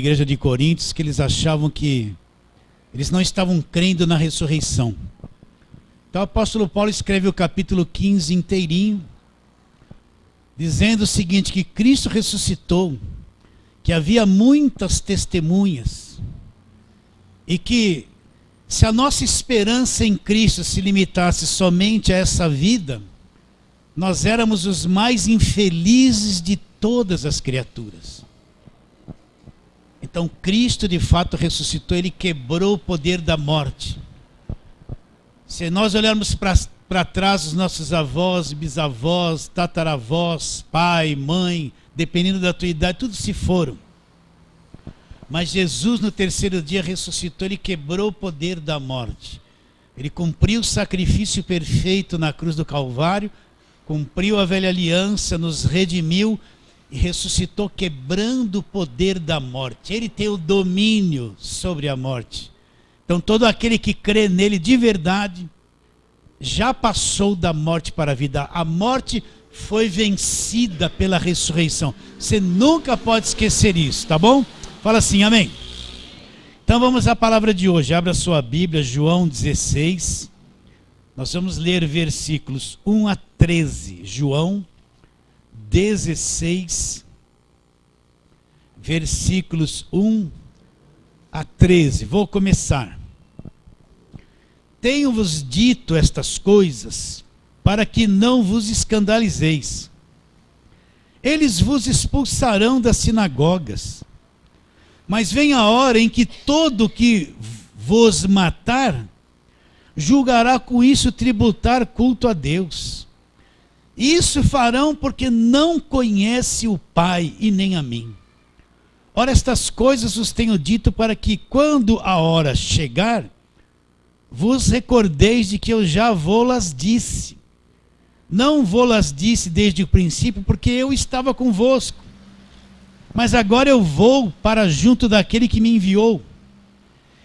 igreja de Coríntios, que eles achavam que eles não estavam crendo na ressurreição. Então o apóstolo Paulo escreve o capítulo 15 inteirinho, dizendo o seguinte, que Cristo ressuscitou, que havia muitas testemunhas, e que se a nossa esperança em Cristo se limitasse somente a essa vida, nós éramos os mais infelizes de todas as criaturas. Então Cristo de fato ressuscitou, Ele quebrou o poder da morte. Se nós olharmos para trás, os nossos avós, bisavós, tataravós, pai, mãe, dependendo da tua idade, todos se foram. Mas Jesus no terceiro dia ressuscitou, Ele quebrou o poder da morte. Ele cumpriu o sacrifício perfeito na cruz do Calvário, cumpriu a velha aliança, nos redimiu e ressuscitou quebrando o poder da morte. Ele tem o domínio sobre a morte. Então todo aquele que crê nele de verdade, já passou da morte para a vida. A morte foi vencida pela ressurreição. Você nunca pode esquecer isso, tá bom? Fala assim, amém. Então vamos à palavra de hoje. Abra sua Bíblia, João 16. Nós vamos ler versículos 1 a 13. João 16, versículos 1 a 13. Vou começar. Tenho-vos dito estas coisas, para que não vos escandalizeis. Eles vos expulsarão das sinagogas. Mas vem a hora em que todo que vos matar, julgará com isso tributar culto a Deus. Isso farão porque não conhece o Pai e nem a mim. Ora, estas coisas vos tenho dito para que, quando a hora chegar, vos recordeis de que eu já vou-las disse. Não vou-las disse desde o princípio, porque eu estava convosco. Mas agora eu vou para junto daquele que me enviou.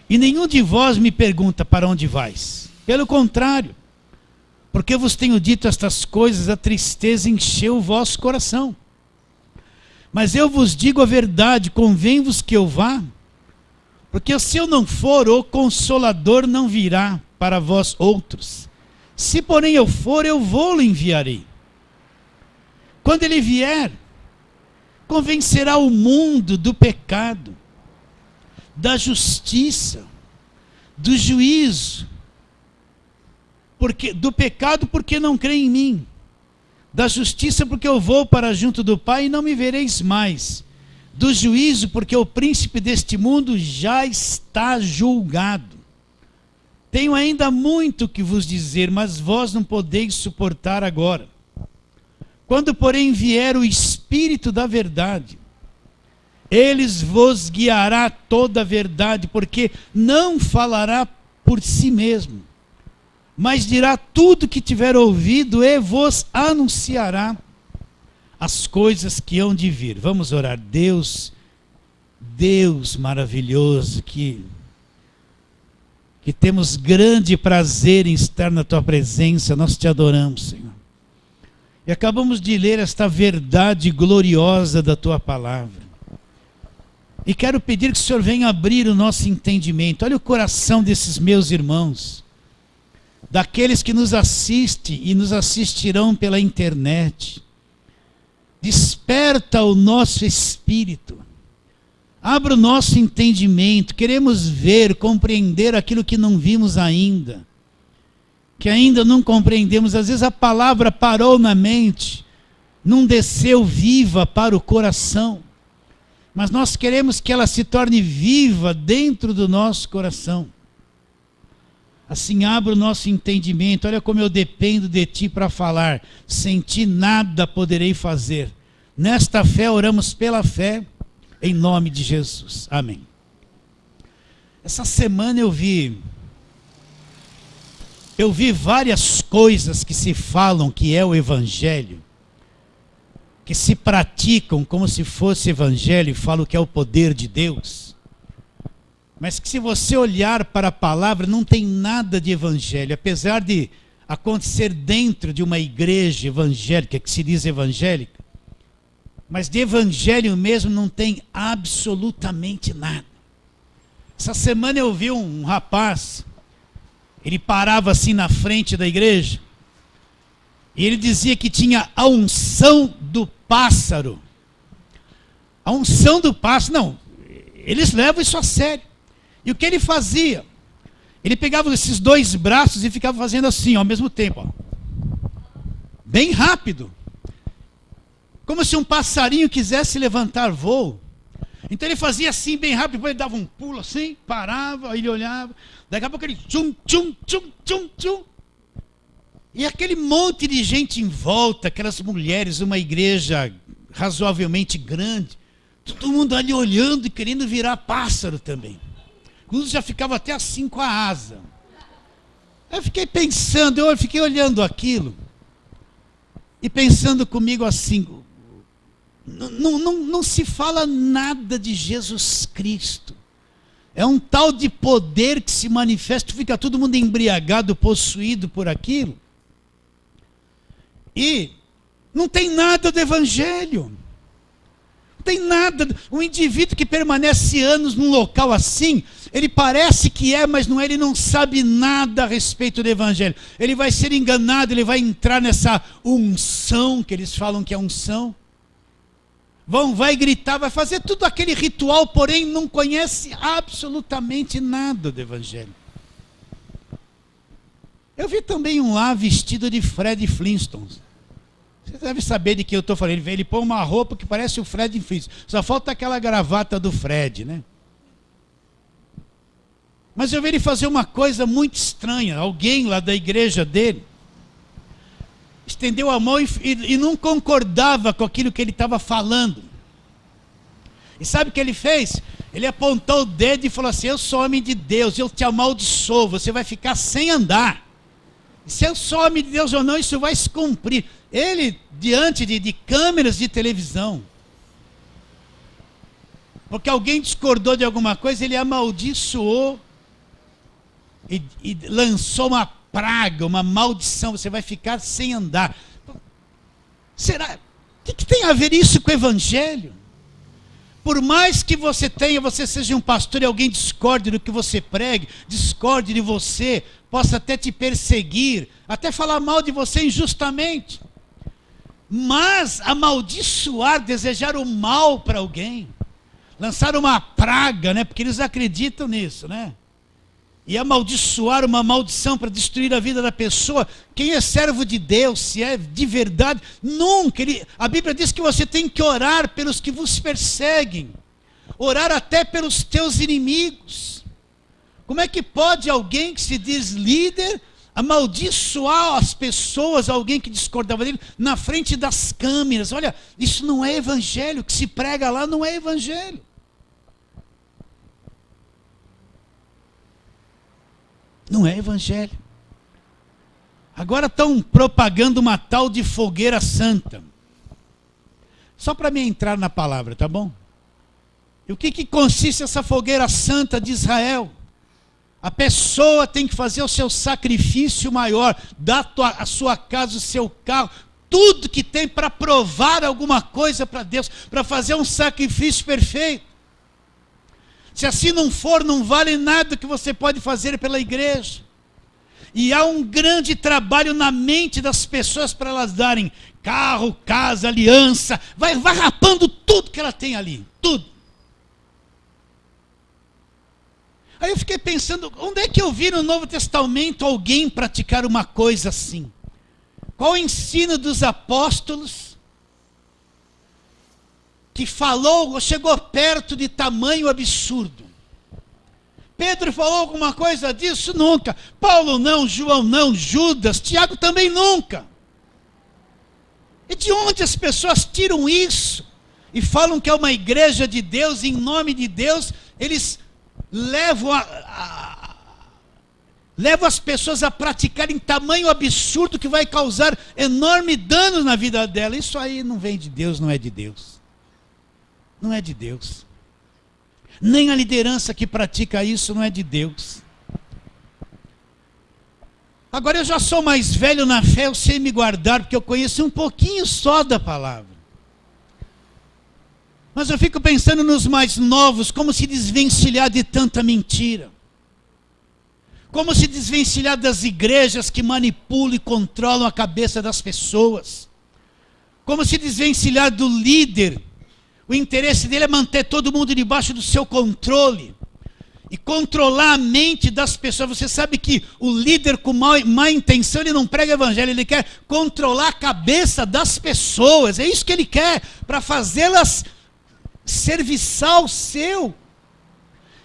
E nenhum de vós me pergunta para onde vais. Pelo contrário, porque vos tenho dito estas coisas, a tristeza encheu o vosso coração. Mas eu vos digo a verdade, convém-vos que eu vá, porque se eu não for, o Consolador não virá para vós outros. Se porém eu for, eu vou-lo enviarei. Quando ele vier, convencerá o mundo do pecado, da justiça, do juízo, do pecado porque não crê em mim, da justiça porque eu vou para junto do Pai e não me vereis mais, do juízo porque o príncipe deste mundo já está julgado. Tenho ainda muito que vos dizer, mas vós não podeis suportar agora. Quando porém vier o Espírito da verdade, ele vos guiará toda a verdade, porque não falará por si mesmo, mas dirá tudo que tiver ouvido e vos anunciará as coisas que hão de vir. Vamos orar. Deus maravilhoso, que temos grande prazer em estar na tua presença, nós te adoramos, Senhor. E acabamos de ler esta verdade gloriosa da tua palavra. E quero pedir que o Senhor venha abrir o nosso entendimento. Olha o coração desses meus irmãos, daqueles que nos assistem e nos assistirão pela internet. Desperta o nosso espírito. Abra o nosso entendimento. Queremos ver, compreender aquilo que não vimos ainda, que ainda não compreendemos. Às vezes a palavra parou na mente, não desceu viva para o coração, mas nós queremos que ela se torne viva dentro do nosso coração. Assim abra o nosso entendimento. Olha como eu dependo de ti para falar, sem ti nada poderei fazer. Nesta fé oramos pela fé, em nome de Jesus, amém. Essa semana eu vi várias coisas que se falam que é o Evangelho, que se praticam como se fosse Evangelho, e falam que é o poder de Deus, mas que se você olhar para a palavra não tem nada de Evangelho, apesar de acontecer dentro de uma igreja evangélica, que se diz evangélica, Mas de evangelho mesmo não tem absolutamente nada. Essa semana eu vi um rapaz, ele parava assim na frente da igreja, e ele dizia que tinha a unção do pássaro. A unção do pássaro, não, eles levam isso a sério. E o que ele fazia? Ele pegava esses dois braços e ficava fazendo assim, ó, ao mesmo tempo, ó. Bem rápido. Como se um passarinho quisesse levantar voo. Então ele fazia assim, bem rápido, depois ele dava um pulo assim, parava, aí ele olhava. Daqui a pouco ele tchum, tchum, tchum, tchum, tchum. E aquele monte de gente em volta, aquelas mulheres, uma igreja razoavelmente grande, todo mundo ali olhando e querendo virar pássaro também. Inclusive já ficava até assim com a asa. Eu fiquei pensando, eu fiquei olhando aquilo e pensando comigo assim, não se fala nada de Jesus Cristo. É um tal de poder que se manifesta, fica todo mundo embriagado, possuído por aquilo. E não tem nada do evangelho. Não tem nada. Um indivíduo que permanece anos num local assim, ele parece que é, mas não é, ele não sabe nada a respeito do evangelho. Ele vai ser enganado, ele vai entrar nessa unção, que eles falam que é unção. Vai gritar, vai fazer tudo aquele ritual, porém não conhece absolutamente nada do evangelho. Eu vi também um lá vestido de Fred Flintstone. Você deve saber de que eu estou falando. Ele põe uma roupa que parece o Fred Flintstone. Só falta aquela gravata do Fred, né? Mas eu vi ele fazer uma coisa muito estranha. Alguém lá da igreja dele estendeu a mão e não concordava com aquilo que ele estava falando. E sabe o que ele fez? Ele apontou o dedo e falou assim: eu sou homem de Deus, eu te amaldiçoo, você vai ficar sem andar. E se eu sou homem de Deus ou não, isso vai se cumprir. Ele, diante de câmeras de televisão, porque alguém discordou de alguma coisa, ele amaldiçoou e lançou uma praga, uma maldição, você vai ficar sem andar. Será? O que tem a ver isso com o evangelho? Por mais que você seja um pastor e alguém discorde do que você pregue, discorde de você, possa até te perseguir, até falar mal de você injustamente. Mas amaldiçoar, desejar o mal para alguém, lançar uma praga, né? Porque eles acreditam nisso, né? E amaldiçoar uma maldição para destruir a vida da pessoa. Quem é servo de Deus, se é de verdade, nunca. A Bíblia diz que você tem que orar pelos que vos perseguem. Orar até pelos teus inimigos. Como é que pode alguém que se diz líder amaldiçoar as pessoas, alguém que discordava dele, na frente das câmeras? Olha, isso não é evangelho. O que se prega lá não é evangelho. Não é evangelho. Agora estão propagando uma tal de fogueira santa. Só para me entrar na palavra, tá bom? E o que consiste essa fogueira santa de Israel? A pessoa tem que fazer o seu sacrifício maior, dar a sua casa, o seu carro, tudo que tem para provar alguma coisa para Deus, para fazer um sacrifício perfeito. Se assim não for, não vale nada que você pode fazer pela igreja. E há um grande trabalho na mente das pessoas para elas darem carro, casa, aliança. Vai rapando tudo que ela tem ali, tudo. Aí eu fiquei pensando, onde é que eu vi no Novo Testamento alguém praticar uma coisa assim? Qual o ensino dos apóstolos que falou, chegou perto de tamanho absurdo? Pedro falou alguma coisa disso? Nunca. Paulo não, João não, Judas, Tiago também nunca. E de onde as pessoas tiram isso? E falam que é uma igreja de Deus, em nome de Deus, eles levam as pessoas a praticarem tamanho absurdo que vai causar enorme dano na vida dela. Isso aí não vem de Deus, não é de Deus. Não é de Deus. Nem a liderança que pratica isso não é de Deus. Agora eu já sou mais velho na fé, eu sei me guardar, porque eu conheço um pouquinho só da palavra. Mas eu fico pensando nos mais novos, como se desvencilhar de tanta mentira. Como se desvencilhar das igrejas que manipulam e controlam a cabeça das pessoas. Como se desvencilhar do líder. O interesse dele é manter todo mundo debaixo do seu controle. E controlar a mente das pessoas. Você sabe que o líder com má intenção, ele não prega evangelho, ele quer controlar a cabeça das pessoas. É isso que ele quer, para fazê-las serviçal seu.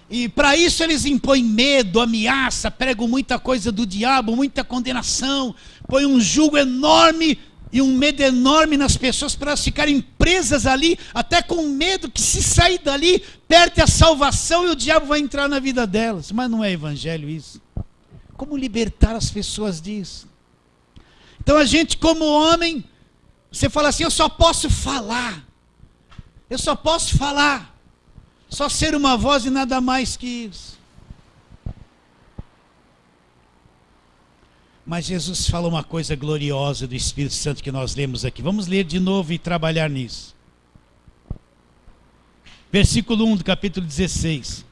E para isso eles impõem medo, ameaça, pregam muita coisa do diabo, muita condenação, põem um jugo enorme e um medo enorme nas pessoas para elas ficarem presas ali, até com medo que se sair dali, perde a salvação e o diabo vai entrar na vida delas. Mas não é evangelho isso. Como libertar as pessoas disso? Então a gente, como homem, você fala assim, eu só posso falar. Eu só posso falar. Só ser uma voz e nada mais que isso. Mas Jesus fala uma coisa gloriosa do Espírito Santo que nós lemos aqui. Vamos ler de novo e trabalhar nisso. Versículo 1 do capítulo 16.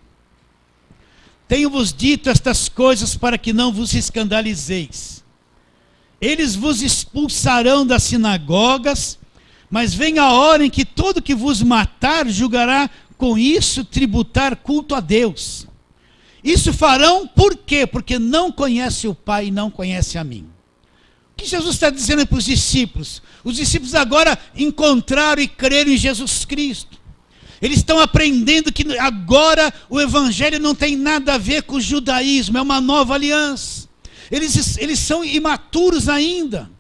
Tenho-vos dito estas coisas para que não vos escandalizeis. Eles vos expulsarão das sinagogas, mas vem a hora em que todo que vos matar julgará com isso tributar culto a Deus. Isso farão por quê? Porque não conhece o Pai e não conhece a mim. O que Jesus está dizendo para os discípulos? Os discípulos agora encontraram e creram em Jesus Cristo. Eles estão aprendendo que agora o Evangelho não tem nada a ver com o judaísmo, é uma nova aliança. Eles são imaturos ainda.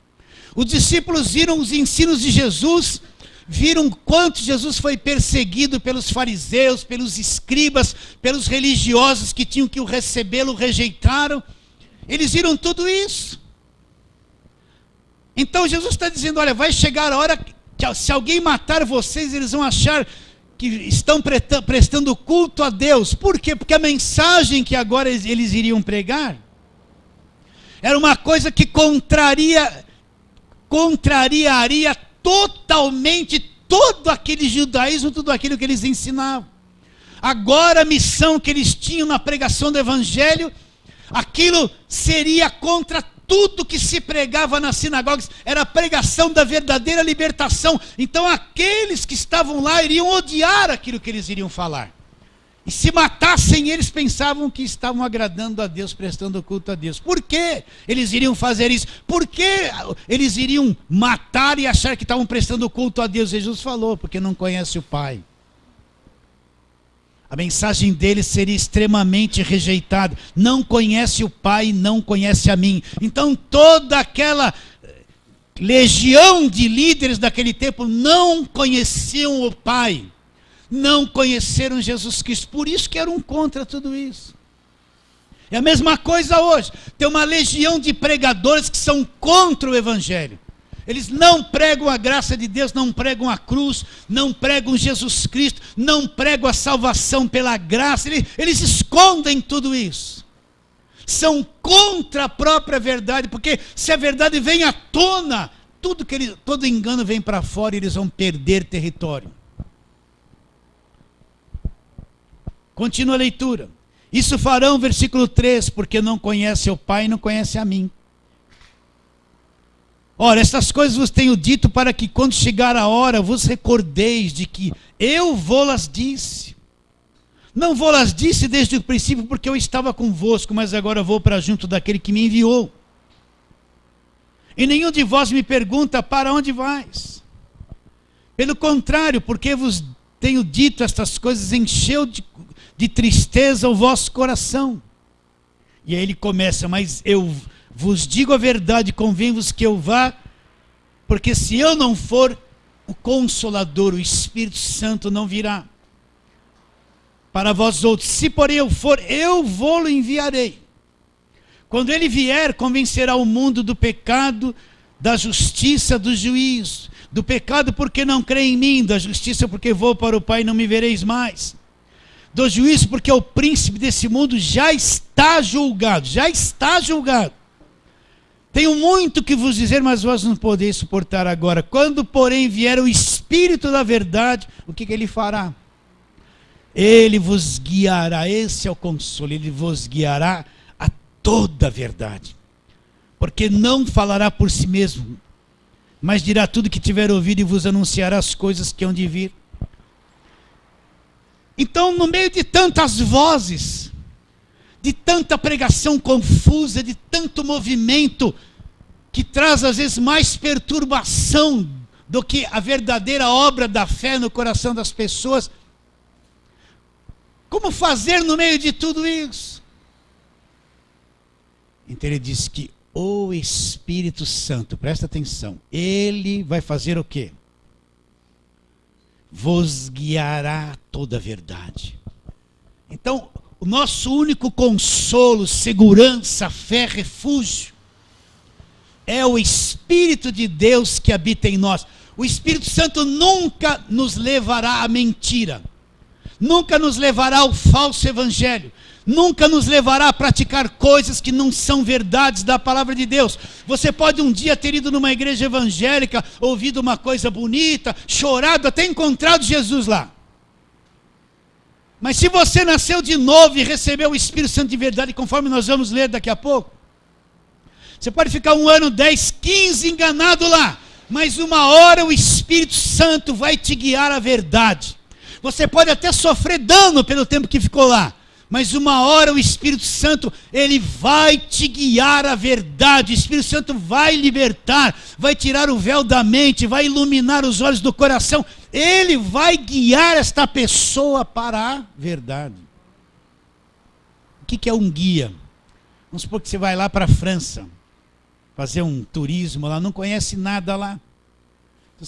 Os discípulos viram os ensinos de Jesus, viram quanto Jesus foi perseguido pelos fariseus, pelos escribas, pelos religiosos que tinham que o recebê-lo, rejeitaram. Eles viram tudo isso. Então Jesus está dizendo, olha, vai chegar a hora que se alguém matar vocês, eles vão achar que estão prestando culto a Deus. Por quê? Porque a mensagem que agora eles iriam pregar era uma coisa que contrariaria totalmente todo aquele judaísmo, tudo aquilo que eles ensinavam. Agora a missão que eles tinham na pregação do Evangelho, aquilo seria contra tudo que se pregava nas sinagogas, era a pregação da verdadeira libertação. Então aqueles que estavam lá iriam odiar aquilo que eles iriam falar. E se matassem eles, pensavam que estavam agradando a Deus, prestando culto a Deus. Por que eles iriam fazer isso? Por que eles iriam matar e achar que estavam prestando culto a Deus? Jesus falou, porque não conhece o Pai. A mensagem deles seria extremamente rejeitada. Não conhece o Pai, não conhece a mim. Então toda aquela legião de líderes daquele tempo não conheciam o Pai. Não conheceram Jesus Cristo, por isso que eram contra tudo isso. É a mesma coisa hoje, tem uma legião de pregadores que são contra o Evangelho. Eles não pregam a graça de Deus, não pregam a cruz, não pregam Jesus Cristo, não pregam a salvação pela graça, eles escondem tudo isso. São contra a própria verdade, porque se a verdade vem à tona, todo engano vem para fora e eles vão perder território. Continua a leitura. Isso farão, versículo 3, porque não conhece o Pai e não conhece a mim. Ora, estas coisas vos tenho dito para que quando chegar a hora vos recordeis de que eu vou-las disse. Não vou-las disse desde o princípio porque eu estava convosco, mas agora vou para junto daquele que me enviou. E nenhum de vós me pergunta para onde vais. Pelo contrário, porque vos tenho dito estas coisas, encheu de tristeza o vosso coração. E aí ele começa, mas eu vos digo a verdade, convém-vos que eu vá, porque se eu não for, o Consolador, o Espírito Santo não virá para vós outros. Se porém eu for, eu vou-lo enviarei. Quando ele vier, convencerá o mundo do pecado, da justiça, do juízo. Do pecado porque não crê em mim, da justiça porque vou para o Pai e não me vereis mais. Do juízo porque o príncipe desse mundo já está julgado, Tenho muito que vos dizer, mas vós não podeis suportar agora. Quando, porém, vier o Espírito da verdade, o que ele fará? Ele vos guiará, esse é o consolo, ele vos guiará a toda a verdade. Porque não falará por si mesmo, mas dirá tudo que tiver ouvido e vos anunciará as coisas que hão de vir. Então, no meio de tantas vozes, de tanta pregação confusa, de tanto movimento, que traz às vezes mais perturbação do que a verdadeira obra da fé no coração das pessoas, como fazer no meio de tudo isso? Então ele diz que o Espírito Santo, presta atenção, ele vai fazer o quê? Vos guiará a toda a verdade. Então, o nosso único consolo, segurança, fé, refúgio, é o Espírito de Deus que habita em nós. O Espírito Santo nunca nos levará à mentira, nunca nos levará ao falso evangelho, nunca nos levará a praticar coisas que não são verdades da palavra de Deus. Você pode um dia ter ido numa igreja evangélica, ouvido uma coisa bonita, chorado, até encontrado Jesus lá. Mas se você nasceu de novo e recebeu o Espírito Santo de verdade, conforme nós vamos ler daqui a pouco, você pode ficar 1 ano, 10, 15 enganado lá, mas uma hora o Espírito Santo vai te guiar à verdade. Você pode até sofrer dano pelo tempo que ficou lá, mas uma hora o Espírito Santo, ele vai te guiar à verdade. O Espírito Santo vai libertar, vai tirar o véu da mente, vai iluminar os olhos do coração. Ele vai guiar esta pessoa para a verdade. O que é um guia? Vamos supor que você vai lá para a França, fazer um turismo lá, não conhece nada lá.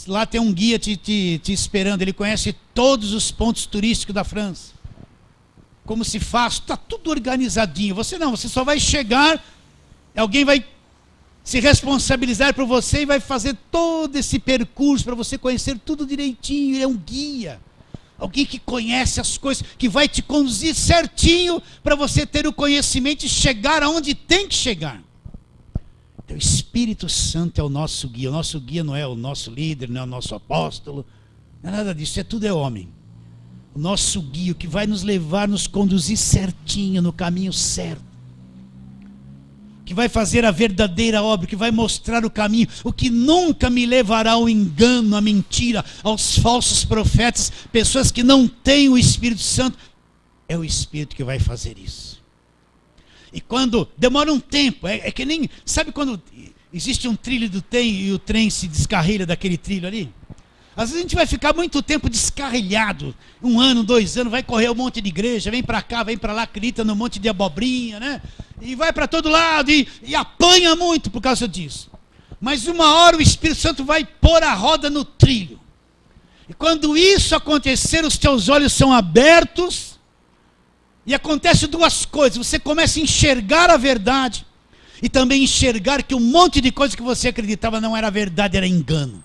Lá tem um guia te esperando, ele conhece todos os pontos turísticos da França. Como se faz, está tudo organizadinho. Você não, você só vai chegar, alguém vai se responsabilizar por você e vai fazer todo esse percurso para você conhecer tudo direitinho. Ele é um guia, alguém que conhece as coisas, que vai te conduzir certinho para você ter o conhecimento e chegar aonde tem que chegar. Então, o Espírito Santo é o nosso guia. O nosso guia não é o nosso líder, não é o nosso apóstolo, não é nada disso, tudo é homem. O nosso guia, que vai nos levar, nos conduzir certinho no caminho certo, que vai fazer a verdadeira obra, que vai mostrar o caminho, o que nunca me levará ao engano, à mentira, aos falsos profetas, pessoas que não têm o Espírito Santo. É o Espírito que vai fazer isso. E quando demora um tempo, é que nem, sabe quando existe um trilho do trem e o trem se descarrilha daquele trilho ali? Às vezes a gente vai ficar muito tempo descarrilhado, 1 ano, 2 anos, vai correr um monte de igreja, vem para cá, vem para lá, acredita num monte de abobrinha, né? E vai para todo lado e apanha muito por causa disso. Mas uma hora o Espírito Santo vai pôr a roda no trilho. E quando isso acontecer, os teus olhos são abertos e acontece 2 coisas. Você começa a enxergar a verdade e também enxergar que um monte de coisa que você acreditava não era verdade, era engano.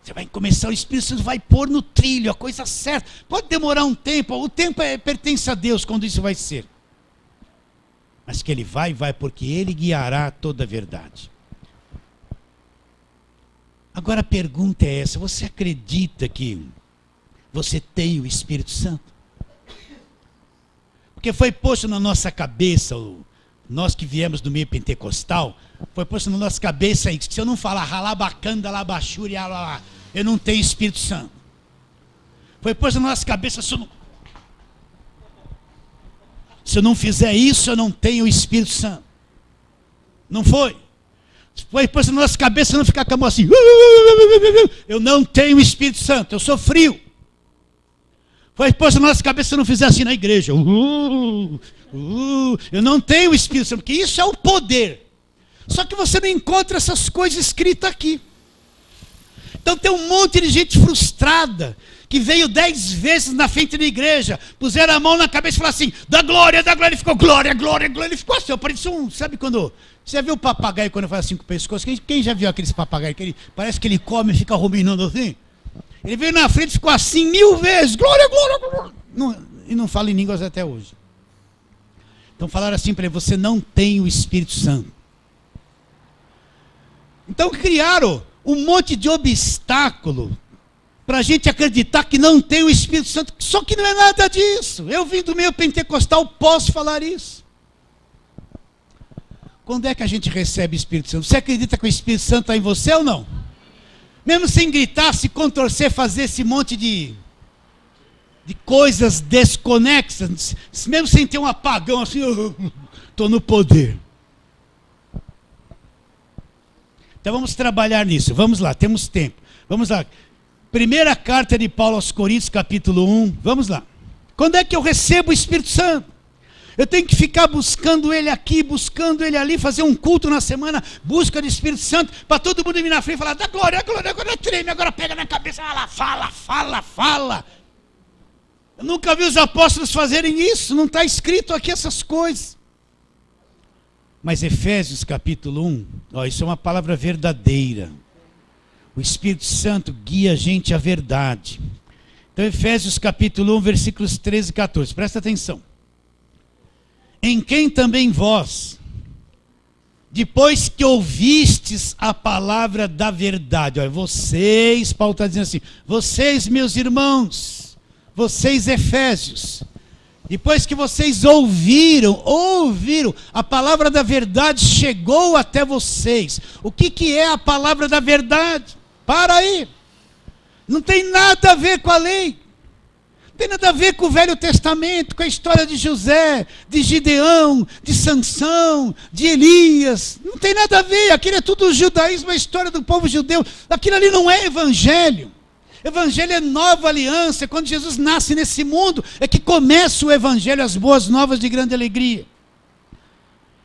Você vai começar, o Espírito Santo vai pôr no trilho a coisa certa. Pode demorar um tempo, o tempo pertence a Deus quando isso vai ser. Mas que ele vai porque ele guiará toda a verdade. Agora a pergunta é essa: você acredita que você tem o Espírito Santo? Porque foi posto na nossa cabeça, nós que viemos do meio pentecostal, foi posto na nossa cabeça aí, que se eu não falar ralabacanda, labachuri, eu não tenho Espírito Santo. Foi posto na nossa cabeça, se eu não fizer isso, eu não tenho o Espírito Santo. Não foi? Foi posto na nossa cabeça, não ficar com a mão assim, eu não tenho o Espírito Santo, eu sou frio. Foi posto na nossa cabeça, se eu não fizer assim na igreja, eu não tenho o Espírito Santo, porque isso é o poder. Só que você não encontra essas coisas escritas aqui. Então tem um monte de gente frustrada, que veio 10 vezes na frente da igreja, puseram a mão na cabeça e falaram assim, dá glória, ele ficou glória, glória, glória, ele ficou assim, parecia sabe quando, você já viu o papagaio quando faz assim com o pescoço? Quem já viu aqueles papagaios, parece que ele come e fica ruminando assim? Ele veio na frente e ficou assim 1000 vezes, glória, glória, glória, e não fala em línguas até hoje. Então falaram assim para ele, você não tem o Espírito Santo. Então criaram um monte de obstáculo para a gente acreditar que não tem o Espírito Santo, só que não é nada disso. Eu vim do meio pentecostal, posso falar isso. Quando é que a gente recebe o Espírito Santo? Você acredita que o Espírito Santo está em você ou não? Mesmo sem gritar, se contorcer, fazer esse monte de coisas desconexas, mesmo sem ter um apagão assim, estou no poder. Então vamos trabalhar nisso, vamos lá, temos tempo. Vamos lá. Primeira carta de Paulo aos Coríntios, capítulo 1, vamos lá. Quando é que eu recebo o Espírito Santo? Eu tenho que ficar buscando ele aqui, buscando ele ali, fazer um culto na semana, busca do Espírito Santo, para todo mundo vir na frente e falar, da glória, agora treme, agora pega na cabeça, fala. Eu nunca vi os apóstolos fazerem isso, não está escrito aqui essas coisas. Mas Efésios capítulo 1, isso é uma palavra verdadeira. O Espírito Santo guia a gente à verdade. Então Efésios capítulo 1, versículos 13 e 14, presta atenção. Em quem também vós, depois que ouvistes a palavra da verdade, vocês, Paulo está dizendo assim, vocês meus irmãos, vocês Efésios, depois que vocês ouviram, a palavra da verdade chegou até vocês. O que é a palavra da verdade? Para aí, não tem nada a ver com a lei. Não tem nada a ver com o Velho Testamento, com a história de José, de Gideão, de Sansão, de Elias. Não tem nada a ver, aquilo é tudo o judaísmo, a história do povo judeu. Aquilo ali não é evangelho. Evangelho é nova aliança, é quando Jesus nasce nesse mundo, é que começa o evangelho, as boas novas de grande alegria.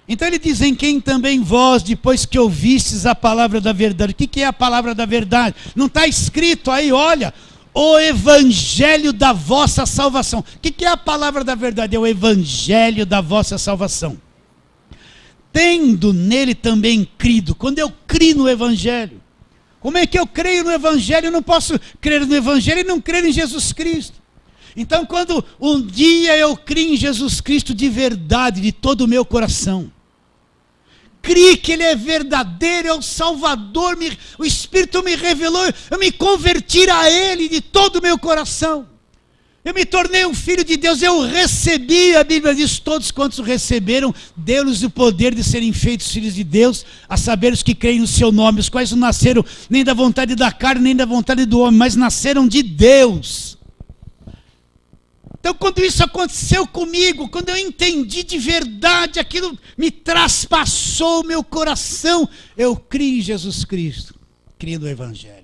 Então ele diz, em quem também vós, depois que ouvistes a palavra da verdade. O que é a palavra da verdade? Não está escrito aí, olha, o evangelho da vossa salvação. O que é a palavra da verdade? É o evangelho da vossa salvação. Tendo nele também crido. Quando eu crio no evangelho, como é que eu creio no evangelho? Eu não posso crer no evangelho e não crer em Jesus Cristo. Então quando um dia eu crio em Jesus Cristo de verdade, de todo o meu coração, criei que ele é verdadeiro, é o Salvador, o Espírito me revelou, eu me converti a ele de todo o meu coração. Eu me tornei um filho de Deus, eu recebi, a Bíblia diz, todos quantos receberam, deu-lhes o poder de serem feitos filhos de Deus, a saber os que creem no seu nome, os quais não nasceram nem da vontade da carne, nem da vontade do homem, mas nasceram de Deus. Então quando isso aconteceu comigo, quando eu entendi de verdade, aquilo me traspassou o meu coração, eu criei em Jesus Cristo, criei no Evangelho.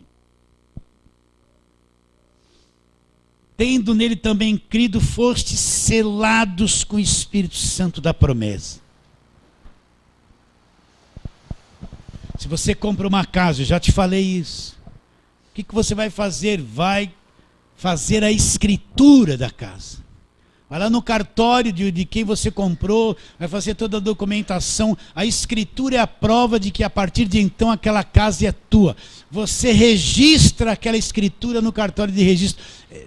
Tendo nele também crido, fostes selados com o Espírito Santo da promessa. Se você compra uma casa, eu já te falei isso, o que você vai fazer? Vai fazer a escritura da casa. Vai lá no cartório de quem você comprou, vai fazer toda a documentação. A escritura é a prova de que a partir de então aquela casa é tua. Você registra aquela escritura no cartório de registro.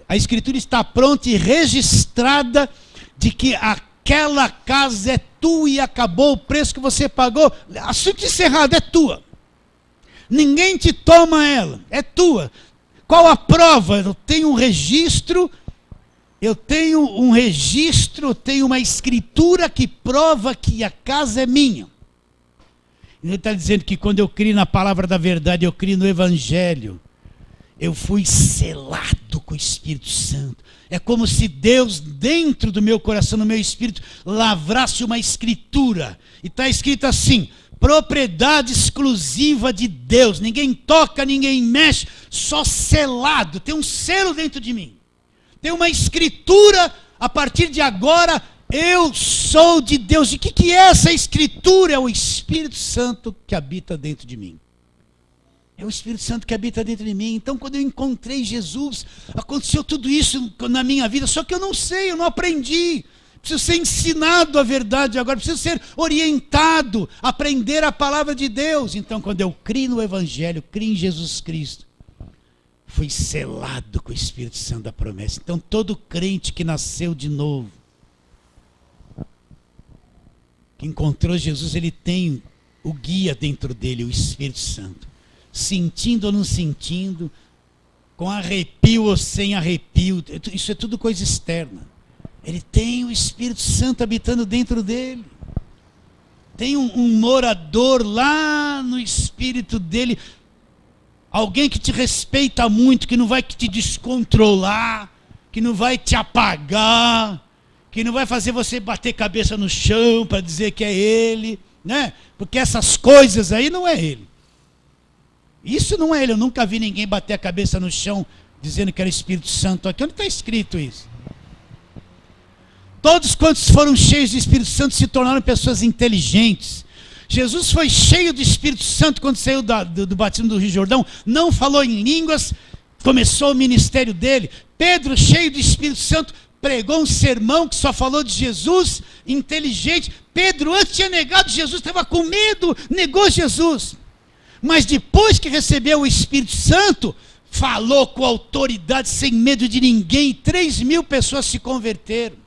A escritura está pronta e registrada de que aquela casa é tua e acabou o preço que você pagou. Assunto encerrado, é tua. Ninguém te toma ela, é tua. Qual a prova? Eu tenho um registro, eu tenho uma escritura que prova que a casa é minha. Ele está dizendo que quando eu crio na palavra da verdade, eu crio no Evangelho, eu fui selado com o Espírito Santo. É como se Deus, dentro do meu coração, no meu espírito, lavrasse uma escritura. E está escrito assim: propriedade exclusiva de Deus, ninguém toca, ninguém mexe, só selado, tem um selo dentro de mim, tem uma escritura, a partir de agora, eu sou de Deus. E o que é essa escritura? É o Espírito Santo que habita dentro de mim. É o Espírito Santo que habita dentro de mim. Então quando eu encontrei Jesus, aconteceu tudo isso na minha vida, só que eu não sei, eu não aprendi. Preciso ser ensinado a verdade agora, preciso ser orientado, aprender a palavra de Deus. Então quando eu crio no Evangelho, crio em Jesus Cristo, fui selado com o Espírito Santo da promessa. Então todo crente que nasceu de novo, que encontrou Jesus, ele tem o guia dentro dele, o Espírito Santo. sentindo ou não sentindo, com arrepio ou sem arrepio. Isso é tudo coisa externa. Ele tem o Espírito Santo habitando dentro dele. Tem um morador lá no espírito dele. Alguém que te respeita muito, que não vai te descontrolar, que não vai te apagar, que não vai fazer você bater cabeça no chão para dizer que é ele, né? Porque essas coisas aí não é ele. Isso não é ele. Eu nunca vi ninguém bater a cabeça no chão dizendo que era Espírito Santo. Aqui onde está escrito isso? Todos quantos foram cheios do Espírito Santo se tornaram pessoas inteligentes. Jesus foi cheio do Espírito Santo quando saiu do batismo do Rio Jordão. Não falou em línguas, começou o ministério dele. Pedro, cheio do Espírito Santo, pregou um sermão que só falou de Jesus, inteligente. Pedro antes tinha negado Jesus, estava com medo, negou Jesus. Mas depois que recebeu o Espírito Santo, falou com autoridade, sem medo de ninguém. 3.000 pessoas se converteram.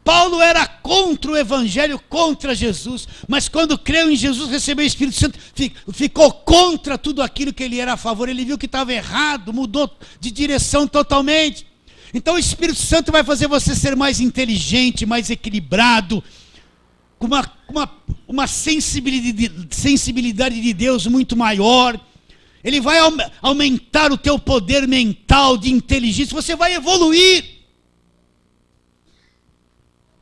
Paulo era contra o Evangelho, contra Jesus, mas quando creu em Jesus, recebeu o Espírito Santo, ficou contra tudo aquilo que ele era a favor. Ele viu que estava errado, mudou de direção totalmente. Então o Espírito Santo vai fazer você ser mais inteligente, mais equilibrado, com uma sensibilidade de Deus muito maior. Ele vai aumentar o teu poder mental, de inteligência, você vai evoluir.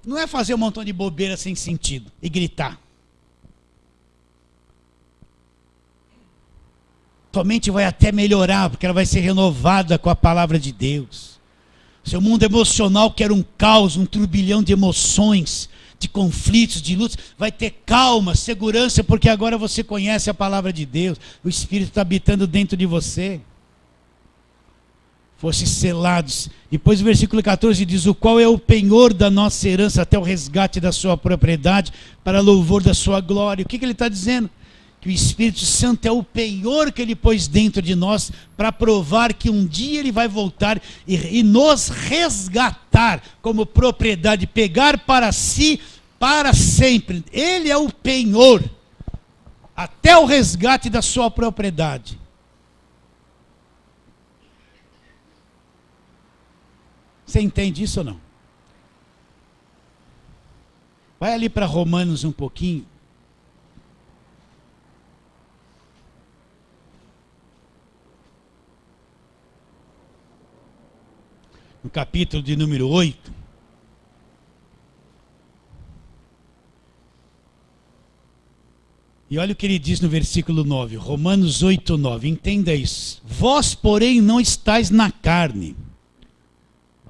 Não é fazer um montão de bobeira sem sentido e gritar. Tua mente vai até melhorar, porque ela vai ser renovada com a palavra de Deus. Seu mundo emocional, que era um caos, um turbilhão de emoções, de conflitos, de lutas, vai ter calma, segurança, porque agora você conhece a palavra de Deus. O Espírito está habitando dentro de você. Fossem selados. Depois o versículo 14 diz: o qual é o penhor da nossa herança até o resgate da sua propriedade, para louvor da sua glória. O que ele está dizendo? Que o Espírito Santo é o penhor que ele pôs dentro de nós, para provar que um dia ele vai voltar e nos resgatar como propriedade, pegar para si para sempre. Ele é o penhor, até o resgate da sua propriedade. Você entende isso ou não? Vai ali para Romanos um pouquinho. No capítulo de número 8. E olha o que ele diz no versículo 9. Romanos 8, 9. Entenda isso. Vós, porém, não estáis na carne,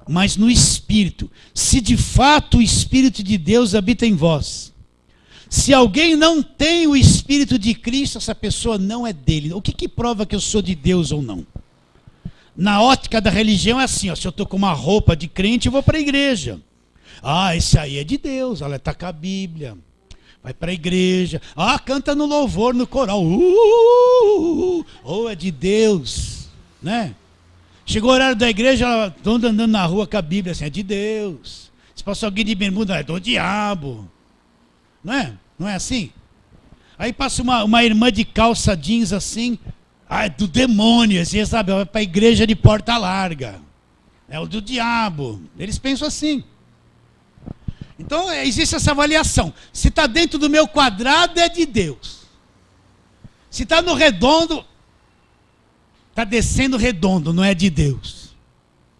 mas no Espírito, se de fato o Espírito de Deus habita em vós. Se alguém não tem o Espírito de Cristo, essa pessoa não é dele. O que prova que eu sou de Deus ou não? Na ótica da religião é assim, ó, se eu estou com uma roupa de crente, eu vou para a igreja. Ah, esse aí é de Deus, ela está com a Bíblia. Vai para a igreja. Ah, canta no louvor, no coral. É de Deus, né? Chegou o horário da igreja, ela toda andando na rua com a Bíblia, assim, é de Deus. Se passou alguém de bermuda, é do diabo. Não é? Não é assim? Aí passa uma irmã de calça jeans assim, é do demônio, assim, sabe? Vai para a igreja de porta larga. É o do diabo. Eles pensam assim. Então existe essa avaliação. Se está dentro do meu quadrado, é de Deus. Se está no redondo, está descendo redondo, não é de Deus.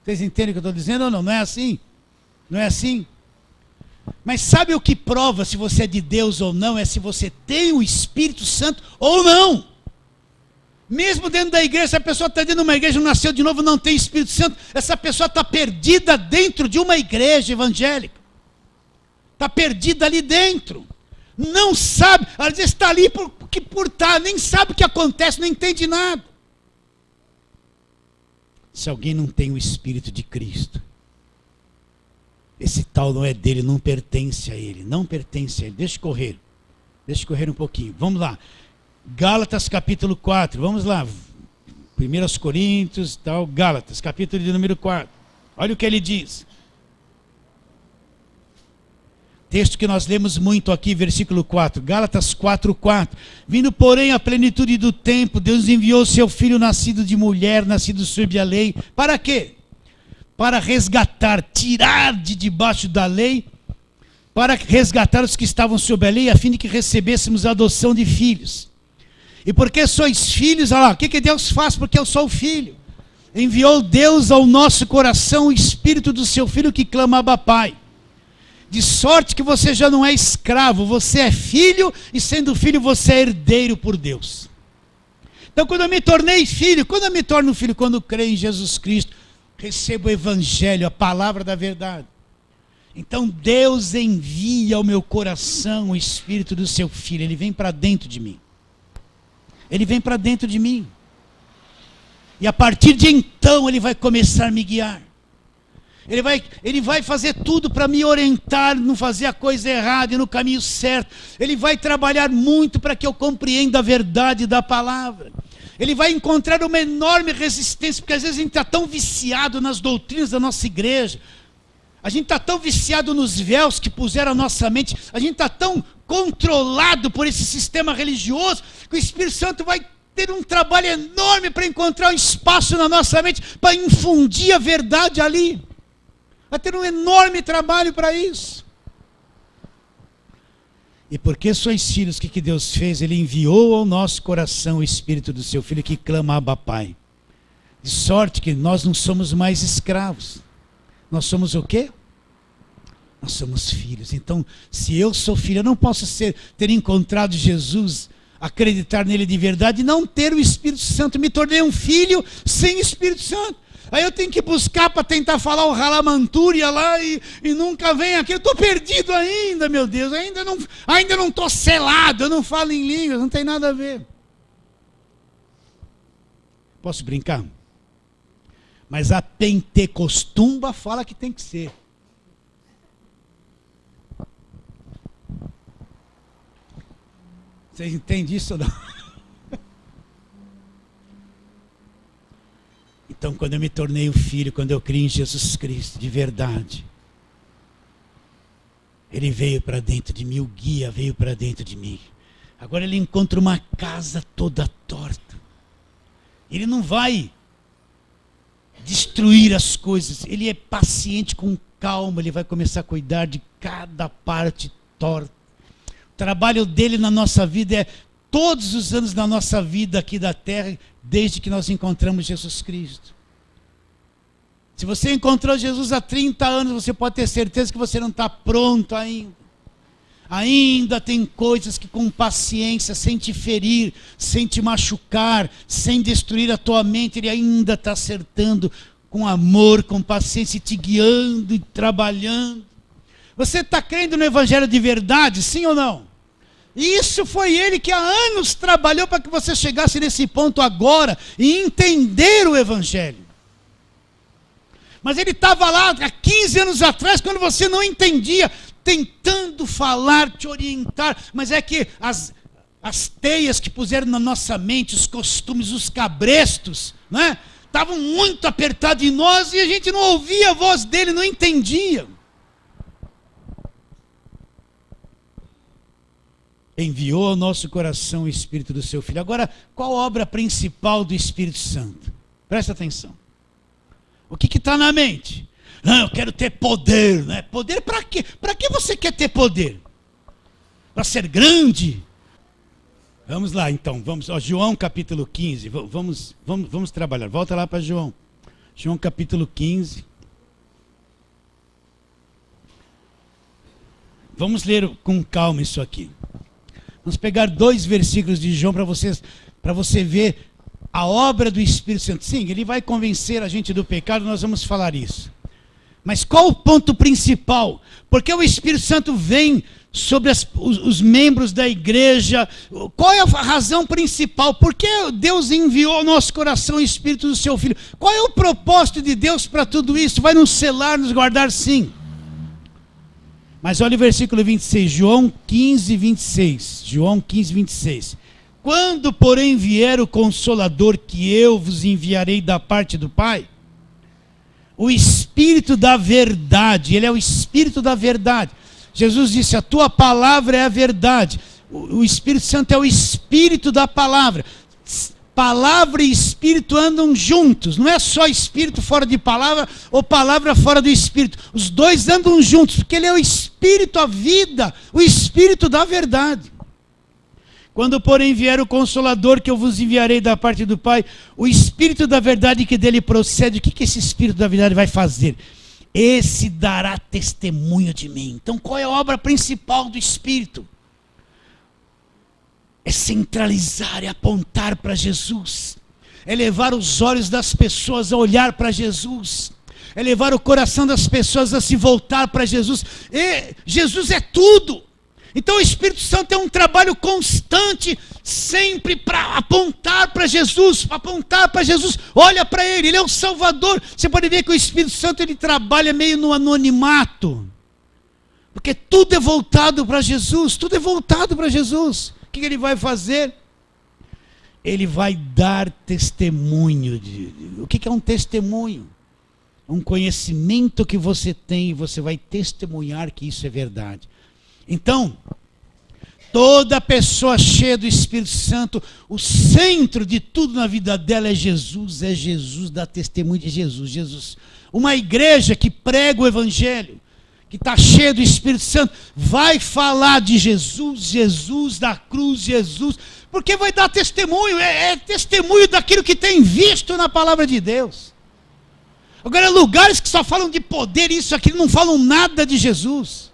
Vocês entendem o que eu estou dizendo ou não? Não é assim? Não é assim? Mas sabe o que prova se você é de Deus ou não? É se você tem o Espírito Santo ou não. Mesmo dentro da igreja, se a pessoa está dentro de uma igreja, não nasceu de novo, não tem Espírito Santo, essa pessoa está perdida dentro de uma igreja evangélica. Está perdida ali dentro. Não sabe, às vezes está ali por estar, nem sabe o que acontece, não entende nada. Se alguém não tem o Espírito de Cristo, esse tal não é dele, não pertence a ele, não pertence a ele. Deixa correr um pouquinho, vamos lá. Gálatas capítulo 4, vamos lá. 1 Coríntios, tal, Gálatas, capítulo de número 4. Olha o que ele diz. Texto que nós lemos muito aqui, versículo 4, Gálatas 4:4. Vindo, porém, a plenitude do tempo, Deus enviou seu Filho nascido de mulher, nascido sob a lei. Para quê? Para resgatar, tirar de debaixo da lei, para resgatar os que estavam sob a lei, a fim de que recebêssemos a adoção de filhos. E porque sois filhos, olha lá, o que Deus faz? Porque eu sou o filho. Enviou Deus ao nosso coração o Espírito do seu Filho que clama Abba Pai. De sorte que você já não é escravo, você é filho, e sendo filho você é herdeiro por Deus. Então quando eu me tornei filho, quando eu me torno filho, quando eu creio em Jesus Cristo, recebo o Evangelho, a palavra da verdade. Então Deus envia ao meu coração o Espírito do seu Filho, ele vem para dentro de mim. Ele vem para dentro de mim. E a partir de então ele vai começar a me guiar. Ele vai fazer tudo para me orientar, não fazer a coisa errada e no caminho certo. Ele vai trabalhar muito para que eu compreenda a verdade da palavra. Ele vai encontrar uma enorme resistência, porque às vezes a gente está tão viciado nas doutrinas da nossa igreja. A gente está tão viciado nos véus que puseram a nossa mente. A gente está tão controlado por esse sistema religioso que o Espírito Santo vai ter um trabalho enorme para encontrar um espaço na nossa mente para infundir a verdade ali. Vai ter um enorme trabalho para isso. E porque sois filhos, o que Deus fez? Ele enviou ao nosso coração o Espírito do seu Filho que clama Abba Pai. De sorte que nós não somos mais escravos. Nós somos o quê? Nós somos filhos. Então, se eu sou filho, eu não posso ter encontrado Jesus, acreditar nele de verdade e não ter o Espírito Santo. Me tornei um filho sem Espírito Santo. Aí eu tenho que buscar para tentar falar o Ralamantúria lá e nunca vem aqui. Eu estou perdido ainda, meu Deus. Ainda não estou selado, eu não falo em línguas, não tem nada a ver. Posso brincar? Mas a pentecostumba fala que tem que ser. Vocês entendem isso ou não? Então, quando eu me tornei o filho, quando eu criei em Jesus Cristo, de verdade, ele veio para dentro de mim, o guia veio para dentro de mim. Agora ele encontra uma casa toda torta. Ele não vai destruir as coisas, ele é paciente, com calma, ele vai começar a cuidar de cada parte torta. O trabalho dele na nossa vida é todos os anos da nossa vida aqui da terra, desde que nós encontramos Jesus Cristo. Se você encontrou Jesus há 30 anos, você pode ter certeza que você não está pronto ainda. Ainda tem coisas que com paciência, sem te ferir, sem te machucar, sem destruir a tua mente, ele ainda está acertando com amor, com paciência, te guiando e trabalhando. Você está crendo no Evangelho de verdade, sim ou não? Isso foi ele que há anos trabalhou para que você chegasse nesse ponto agora e entender o Evangelho. Mas ele estava lá há 15 anos atrás, quando você não entendia, tentando falar, te orientar. Mas é que as teias que puseram na nossa mente, os costumes, os cabrestos, né, estavam muito apertados em nós e a gente não ouvia a voz dele, não entendia. Enviou ao nosso coração o Espírito do seu Filho. Agora, qual a obra principal do Espírito Santo? Presta atenção. O que está na mente? Não, eu quero ter poder, né? Poder para quê? Para que você quer ter poder? Para ser grande? Vamos lá então, vamos, João capítulo 15, vamos trabalhar. Volta lá para João. João capítulo 15. Vamos ler com calma isso aqui. Vamos pegar 2 versículos de João para você ver a obra do Espírito Santo. Sim, ele vai convencer a gente do pecado, nós vamos falar isso. Mas qual o ponto principal? Porque o Espírito Santo vem sobre os membros da igreja. Qual é a razão principal? Por que Deus enviou ao nosso coração o Espírito do seu Filho? Qual é o propósito de Deus para tudo isso? Vai nos selar, nos guardar, sim. Mas olha o versículo 26, João 15, 26. João 15, 26. Quando, porém, vier o Consolador que eu vos enviarei da parte do Pai, o Espírito da verdade, ele é o Espírito da verdade. Jesus disse, a tua palavra é a verdade. O Espírito Santo é o Espírito da palavra. Palavra e Espírito andam juntos. Não é só Espírito fora de palavra ou palavra fora do Espírito. Os dois andam juntos, porque ele é o Espírito, a vida, o Espírito da verdade. Quando, porém, vier o Consolador que eu vos enviarei da parte do Pai, o Espírito da verdade que dele procede, o que esse Espírito da verdade vai fazer? Esse dará testemunho de mim. Então, qual é a obra principal do Espírito? É centralizar, é apontar para Jesus. É levar os olhos das pessoas a olhar para Jesus. É levar o coração das pessoas a se voltar para Jesus. E Jesus é tudo. Então o Espírito Santo é um trabalho constante, sempre para apontar para Jesus, olha para Ele, Ele é o Salvador. Você pode ver que o Espírito Santo ele trabalha meio no anonimato, porque tudo é voltado para Jesus, tudo é voltado para Jesus. O que Ele vai fazer? Ele vai dar testemunho. O que é um testemunho? Um conhecimento que você tem e você vai testemunhar que isso é verdade. Então, toda pessoa cheia do Espírito Santo, o centro de tudo na vida dela é Jesus, dá testemunho de Jesus. Uma igreja que prega o Evangelho, que está cheia do Espírito Santo, vai falar de Jesus da cruz, Jesus, porque vai dar testemunho, é testemunho daquilo que tem visto na palavra de Deus. Agora, lugares que só falam de poder, isso, aquilo, não falam nada de Jesus.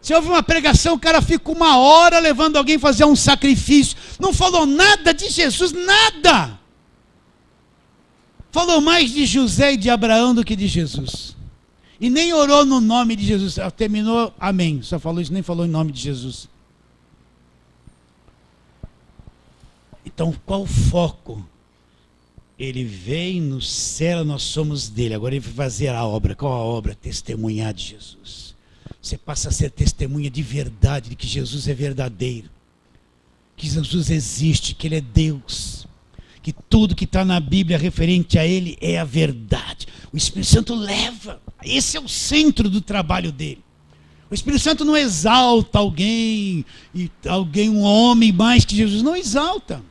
Você ouve uma pregação, o cara fica 1 hora levando alguém a fazer um sacrifício. Não falou nada de Jesus, nada. Falou mais de José e de Abraão do que de Jesus. E nem orou no nome de Jesus. Terminou, amém. Só falou isso, nem falou em nome de Jesus. Então, qual o foco? Ele veio no céu, nós somos dele. Agora ele vai fazer a obra. Qual a obra? Testemunhar de Jesus. Você passa a ser testemunha de verdade, de que Jesus é verdadeiro, que Jesus existe, que Ele é Deus, que tudo que está na Bíblia referente a Ele é a verdade. O Espírito Santo leva, esse é o centro do trabalho dele. O Espírito Santo não exalta alguém, um homem mais que Jesus, não exalta.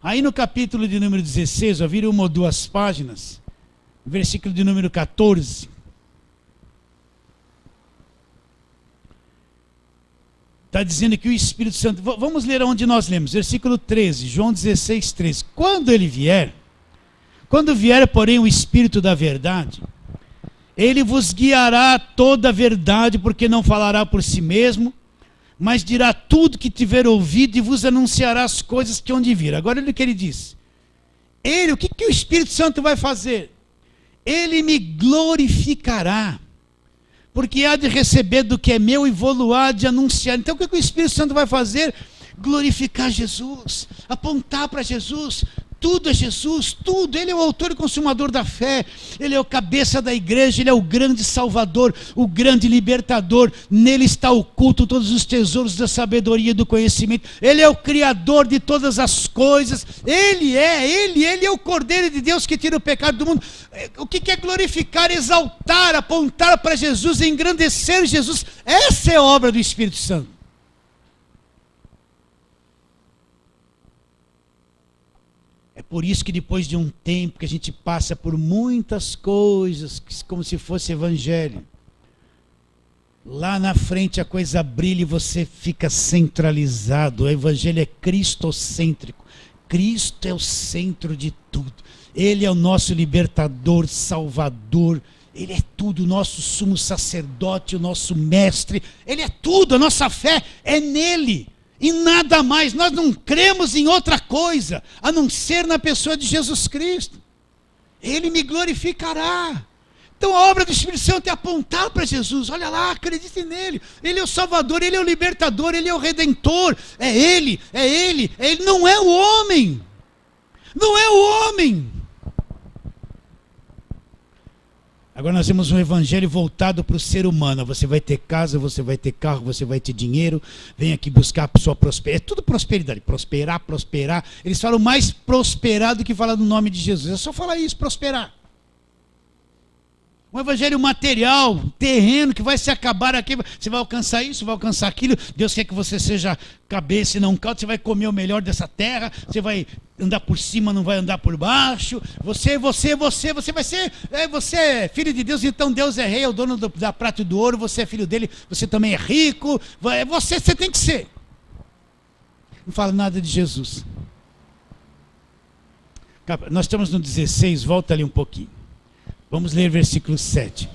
Aí no capítulo de número 16, vira 1 ou 2 páginas, versículo de número 14, está dizendo que o Espírito Santo... Vamos ler onde nós lemos. Versículo 13, João 16, 13. Quando vier, porém, o Espírito da verdade, ele vos guiará a toda a verdade, porque não falará por si mesmo, mas dirá tudo que tiver ouvido e vos anunciará as coisas que hão de vir. Agora olha o que ele diz. O que o Espírito Santo vai fazer? Ele me glorificará, porque há de receber do que é meu e vou-lo há de anunciar. Então o que o Espírito Santo vai fazer? Glorificar Jesus, apontar para Jesus. Tudo é Jesus, tudo. Ele é o autor e consumador da fé. Ele é o cabeça da igreja. Ele é o grande salvador, o grande libertador. Nele está oculto todos os tesouros da sabedoria e do conhecimento. Ele é o criador de todas as coisas. Ele é o Cordeiro de Deus que tira o pecado do mundo. O que é glorificar, exaltar, apontar para Jesus, engrandecer Jesus? Essa é a obra do Espírito Santo. É por isso que depois de um tempo que a gente passa por muitas coisas, como se fosse evangelho, lá na frente a coisa brilha e você fica centralizado. O evangelho é cristocêntrico. Cristo é o centro de tudo. Ele é o nosso libertador, salvador. Ele é tudo, o nosso sumo sacerdote, o nosso mestre. Ele é tudo, a nossa fé é nele. E nada mais, nós não cremos em outra coisa, a não ser na pessoa de Jesus Cristo. Ele me glorificará. Então a obra do Espírito Santo é apontar para Jesus. Olha lá, acredite nele. Ele é o Salvador, Ele é o libertador, Ele é o Redentor. É Ele, não é o homem. Não é o homem. Agora nós temos um evangelho voltado para o ser humano. Você vai ter casa, você vai ter carro, você vai ter dinheiro. Vem aqui buscar a sua prosperidade. É tudo prosperidade. Prosperar. Eles falam mais prosperar do que falar no nome de Jesus. É só falar isso, prosperar. Um evangelho material, terreno, que vai se acabar aqui. Você vai alcançar isso, vai alcançar aquilo. Deus quer que você seja cabeça e não cauda. Você vai comer o melhor dessa terra. Você vai andar por cima, não vai andar por baixo. Você vai ser... você é filho de Deus, então Deus é rei, é o dono da prata e do ouro. Você é filho dele, você também é rico. Você tem que ser. Não fala nada de Jesus. Nós estamos no 16, volta ali um pouquinho. Vamos ler versículo 7.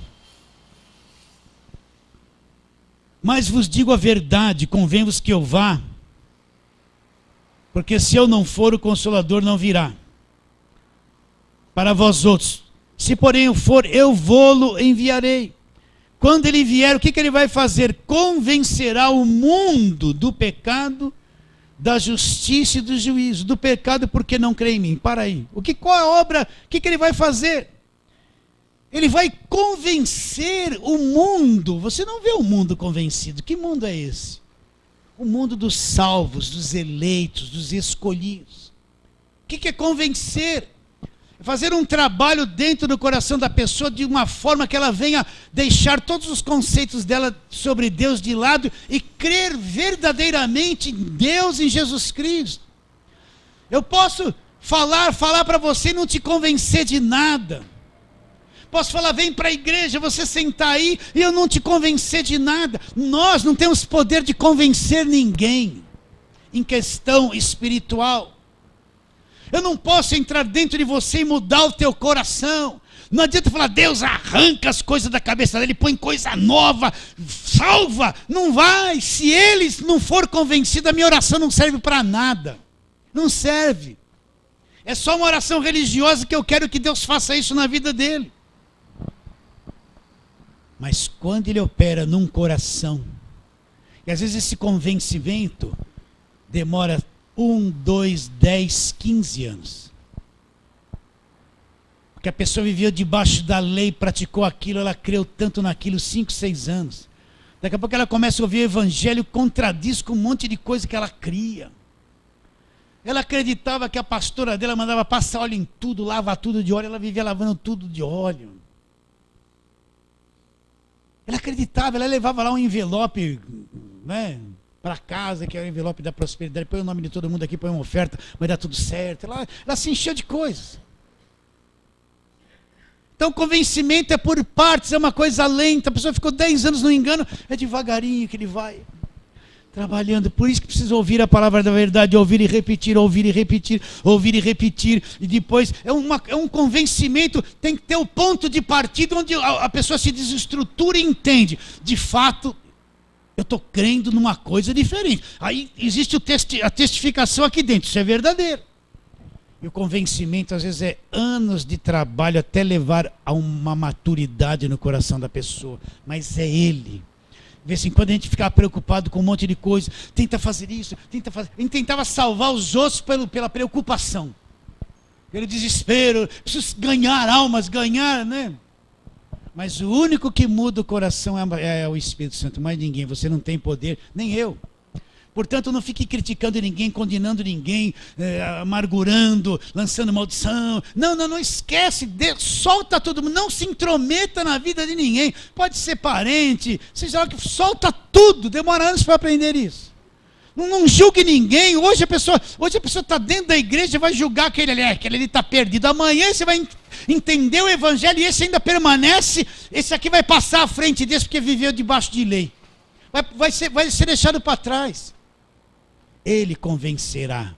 Mas vos digo a verdade, convém-vos que eu vá, porque se eu não for, o Consolador não virá para vós outros. Se porém eu for, eu vou-lo enviarei. Quando ele vier, o que ele vai fazer? Convencerá o mundo do pecado, da justiça e do juízo. Do pecado porque não crê em mim. Para aí. Qual é a obra? O que ele vai fazer? Ele vai convencer o mundo. Você não vê o mundo convencido. Que mundo é esse? O mundo dos salvos, dos eleitos, dos escolhidos. O que é convencer? É fazer um trabalho dentro do coração da pessoa de uma forma que ela venha deixar todos os conceitos dela sobre Deus de lado e crer verdadeiramente em Deus, em Jesus Cristo. Eu posso falar para você e não te convencer de nada. Posso falar, vem para a igreja, você sentar aí e eu não te convencer de nada. Nós não temos poder de convencer ninguém em questão espiritual. Eu não posso entrar dentro de você e mudar o teu coração. Não adianta falar, Deus arranca as coisas da cabeça dele, põe coisa nova, salva. Não vai. Se ele não for convencido, a minha oração não serve para nada. Não serve. É só uma oração religiosa que eu quero que Deus faça isso na vida dele. Mas quando ele opera num coração, e às vezes esse convencimento demora 1, 2, 10, 15 anos. Porque a pessoa viveu debaixo da lei, praticou aquilo, ela creu tanto naquilo, 5, 6 anos. Daqui a pouco ela começa a ouvir o evangelho, contradiz com um monte de coisa que ela cria. Ela acreditava que a pastora dela mandava passar óleo em tudo, lava tudo de óleo, ela vivia lavando tudo de óleo. Ela acreditava, ela levava lá um envelope, né, para casa, que é o envelope da prosperidade, põe o nome de todo mundo aqui, põe uma oferta, vai dar tudo certo. Ela se encheu de coisas. Então convencimento é por partes, é uma coisa lenta, a pessoa ficou 10 anos no engano, é devagarinho que ele vai trabalhando. Por isso que precisa ouvir a palavra da verdade, ouvir e repetir, ouvir e repetir, ouvir e repetir. E depois é um convencimento, tem que ter o ponto de partida onde a pessoa se desestrutura e entende. De fato, eu estou crendo numa coisa diferente. Aí existe a testificação aqui dentro, isso é verdadeiro. E o convencimento às vezes é anos de trabalho até levar a uma maturidade no coração da pessoa. Mas é ele. De vez em quando a gente ficava preocupado com um monte de coisa, tenta fazer isso, tenta fazer. A gente tentava salvar os outros pela preocupação, pelo desespero, preciso ganhar almas, né? Mas o único que muda o coração é o Espírito Santo, mais ninguém. Você não tem poder, nem eu. Portanto, não fique criticando ninguém, condenando ninguém, amargurando, lançando maldição. Não esquece, solta todo mundo, não se intrometa na vida de ninguém. Pode ser parente, seja lá que solta tudo, demora anos para aprender isso. Não julgue ninguém. Hoje a pessoa está dentro da igreja e vai julgar aquele ali está perdido. Amanhã você vai entender o evangelho e esse ainda permanece. Esse aqui vai passar à frente desse porque viveu debaixo de lei. Vai ser deixado para trás. Ele convencerá.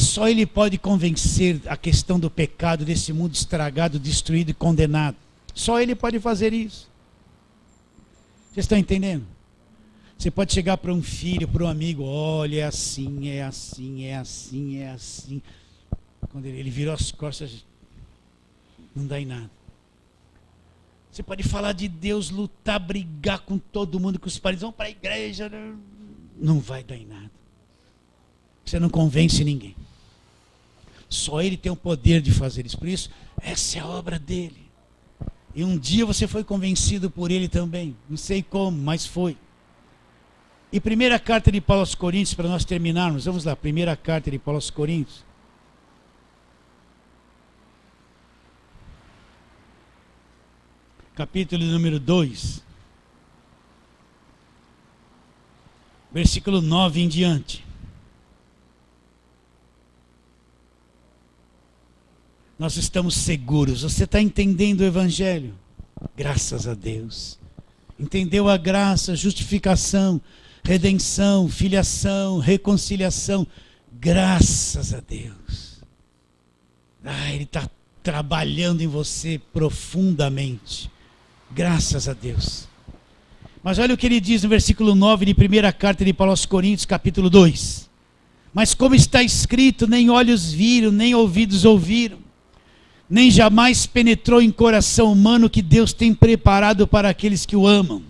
Só ele pode convencer a questão do pecado desse mundo estragado, destruído e condenado. Só ele pode fazer isso. Vocês estão entendendo? Você pode chegar para um filho, para um amigo, olha, é assim, é assim, é assim, é assim. Quando ele virou as costas, não dá em nada. Você pode falar de Deus, lutar, brigar com todo mundo, com os parentes, vão para a igreja, não vai dar em nada. Você não convence ninguém. Só ele tem o poder de fazer isso. Por isso, essa é a obra dele. E um dia você foi convencido por ele também. Não sei como, mas foi. E primeira carta de Paulo aos Coríntios, para nós terminarmos. Vamos lá, primeira carta de Paulo aos Coríntios. capítulo número 2, versículo 9 em diante. Nós estamos seguros. Você está entendendo o Evangelho? Graças a Deus. Entendeu a graça, justificação, redenção, filiação, reconciliação. Graças a Deus. Ele está trabalhando em você profundamente. Graças a Deus. Mas olha o que ele diz no versículo 9 de 1ª carta de Paulo aos Coríntios, capítulo 2. Mas como está escrito, nem olhos viram, nem ouvidos ouviram, nem jamais penetrou em coração humano que Deus tem preparado para aqueles que o amam.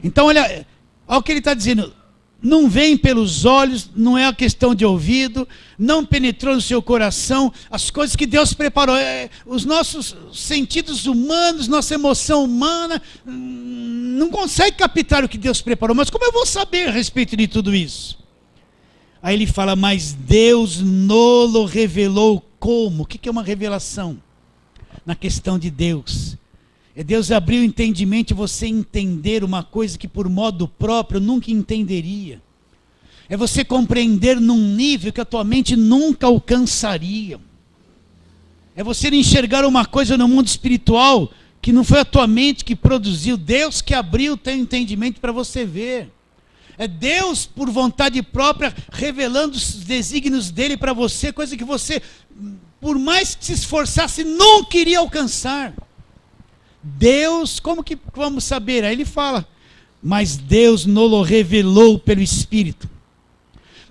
Então olha o que ele está dizendo. Não vem pelos olhos, não é uma questão de ouvido, não penetrou no seu coração as coisas que Deus preparou. Os nossos sentidos humanos, nossa emoção humana, não consegue captar o que Deus preparou. Mas como eu vou saber a respeito de tudo isso? Aí ele fala, mas Deus nolo revelou como? O que é uma revelação? Na questão de Deus. Deus abriu o entendimento e você entender uma coisa que por modo próprio nunca entenderia. É você compreender num nível que a tua mente nunca alcançaria. É você enxergar uma coisa no mundo espiritual que não foi a tua mente que produziu, Deus que abriu o teu entendimento para você ver. É Deus por vontade própria revelando os desígnios dele para você, coisa que você, por mais que se esforçasse, nunca iria alcançar. Deus, como que vamos saber? Aí ele fala, mas Deus nolo revelou pelo Espírito,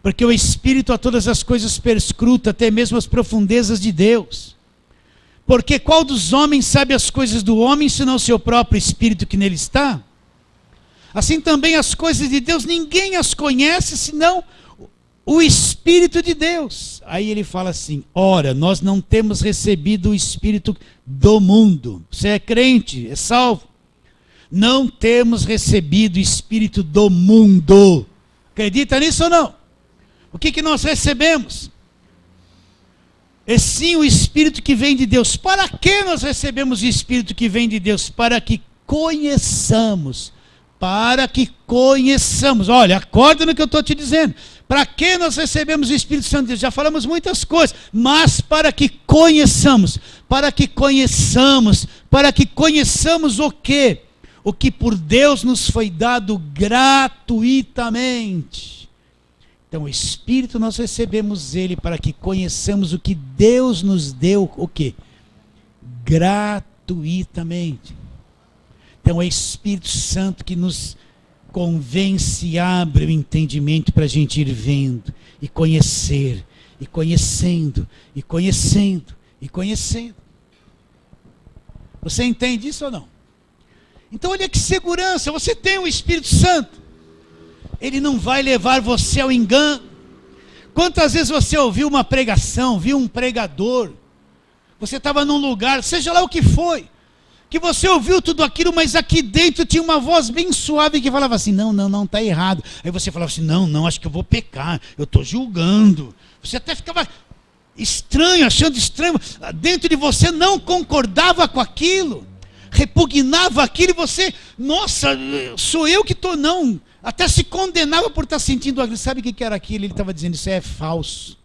porque o Espírito a todas as coisas perscruta, até mesmo as profundezas de Deus. Porque qual dos homens sabe as coisas do homem, senão o seu próprio Espírito que nele está? Assim também as coisas de Deus, ninguém as conhece, senão o Espírito de Deus. Aí ele fala assim, ora, nós não temos recebido o Espírito do mundo. Você é crente, é salvo. Não temos recebido o Espírito do mundo. Acredita nisso ou não? O que nós recebemos? É sim o Espírito que vem de Deus. Para que nós recebemos o Espírito que vem de Deus? Para que conheçamos. Para que conheçamos. Olha, acorda no que eu estou te dizendo. Para que nós recebemos o Espírito Santo de Deus? Já falamos muitas coisas, mas para que conheçamos. Para que conheçamos. Para que conheçamos o quê? O que por Deus nos foi dado gratuitamente. Então o Espírito nós recebemos ele para que conheçamos o que Deus nos deu, o quê? Gratuitamente. Então é o Espírito Santo que nos convence e abre o entendimento para a gente ir vendo e conhecer, e conhecendo, e conhecendo, e conhecendo. Você entende isso ou não? Então olha que segurança, você tem o Espírito Santo. Ele não vai levar você ao engano. Quantas vezes você ouviu uma pregação, viu um pregador, você estava num lugar, seja lá o que foi, que você ouviu tudo aquilo, mas aqui dentro tinha uma voz bem suave que falava assim, não, está errado. Aí você falava assim, não, acho que eu vou pecar, eu estou julgando. Você até ficava estranho, achando estranho, dentro de você não concordava com aquilo, repugnava aquilo, e você, nossa, sou eu que estou, não, até se condenava por estar sentindo aquilo. Sabe o que era aquilo? Ele estava dizendo, isso é falso,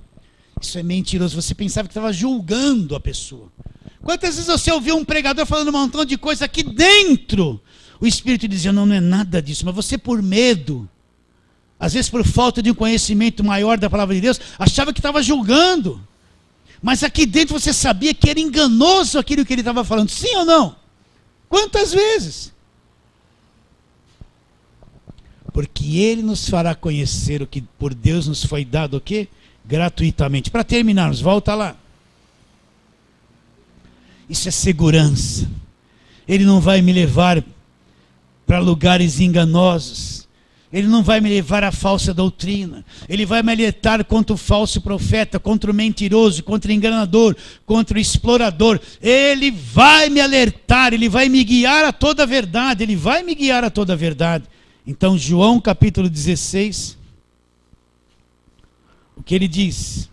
isso é mentiroso. Você pensava que estava julgando a pessoa. Quantas vezes você ouviu um pregador falando um montão de coisa aqui dentro, o Espírito dizia, não é nada disso, mas você por medo, às vezes por falta de um conhecimento maior da palavra de Deus, achava que estava julgando, mas aqui dentro você sabia que era enganoso aquilo que ele estava falando, sim ou não? Quantas vezes? Porque ele nos fará conhecer o que por Deus nos foi dado, o quê? Gratuitamente. Para terminarmos, volta lá. Isso é segurança. Ele não vai me levar para lugares enganosos. Ele não vai me levar à falsa doutrina. Ele vai me alertar contra o falso profeta, contra o mentiroso, contra o enganador, contra o explorador. Ele vai me alertar, ele vai me guiar a toda a verdade. Ele vai me guiar a toda a verdade. Então, João capítulo 16, o que ele diz?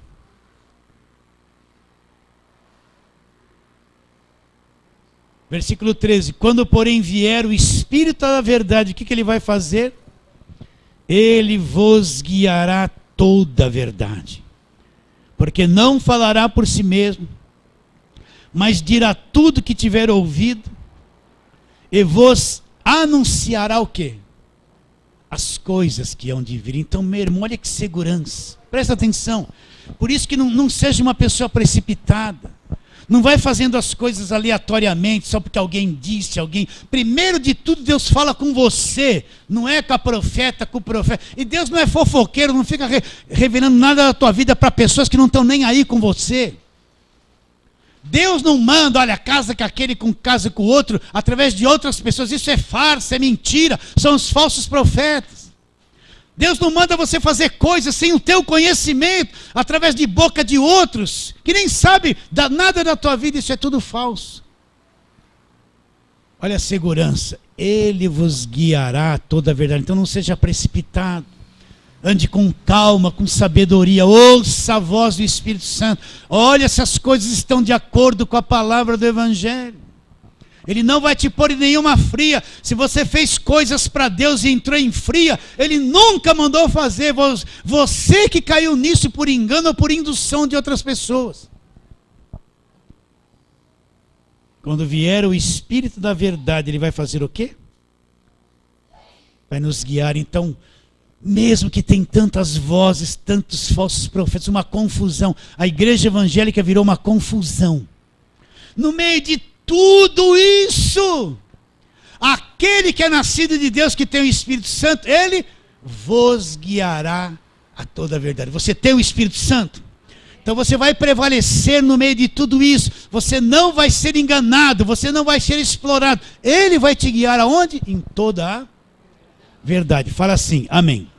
Versículo 13. Quando, porém, vier o Espírito da verdade, o que ele vai fazer? Ele vos guiará toda a verdade. Porque não falará por si mesmo, mas dirá tudo que tiver ouvido, e vos anunciará o quê? As coisas que hão de vir. Então, meu irmão, olha que segurança. Presta atenção. Por isso que não seja uma pessoa precipitada. Não vai fazendo as coisas aleatoriamente, só porque alguém disse, alguém... Primeiro de tudo, Deus fala com você, não é com a profeta, com o profeta. E Deus não é fofoqueiro, não fica revelando nada da tua vida para pessoas que não estão nem aí com você. Deus não manda, olha, casa com aquele, com casa com o outro, através de outras pessoas. Isso é farsa, é mentira, são os falsos profetas. Deus não manda você fazer coisas sem o teu conhecimento, através de boca de outros, que nem sabe nada da tua vida, isso é tudo falso. Olha a segurança, Ele vos guiará a toda a verdade, então não seja precipitado, ande com calma, com sabedoria, ouça a voz do Espírito Santo, olha se as coisas estão de acordo com a palavra do Evangelho. Ele não vai te pôr em nenhuma fria. Se você fez coisas para Deus e entrou em fria, Ele nunca mandou fazer. Você que caiu nisso por engano ou por indução de outras pessoas. Quando vier o Espírito da verdade, Ele vai fazer o quê? Vai nos guiar. Então, mesmo que tem tantas vozes, tantos falsos profetas, uma confusão. A igreja evangélica virou uma confusão. No meio de tudo isso, aquele que é nascido de Deus, que tem o Espírito Santo, Ele vos guiará a toda a verdade. Você tem o Espírito Santo? Então você vai prevalecer no meio de tudo isso. Você não vai ser enganado, você não vai ser explorado. Ele vai te guiar aonde? Em toda a verdade. Fala assim, amém.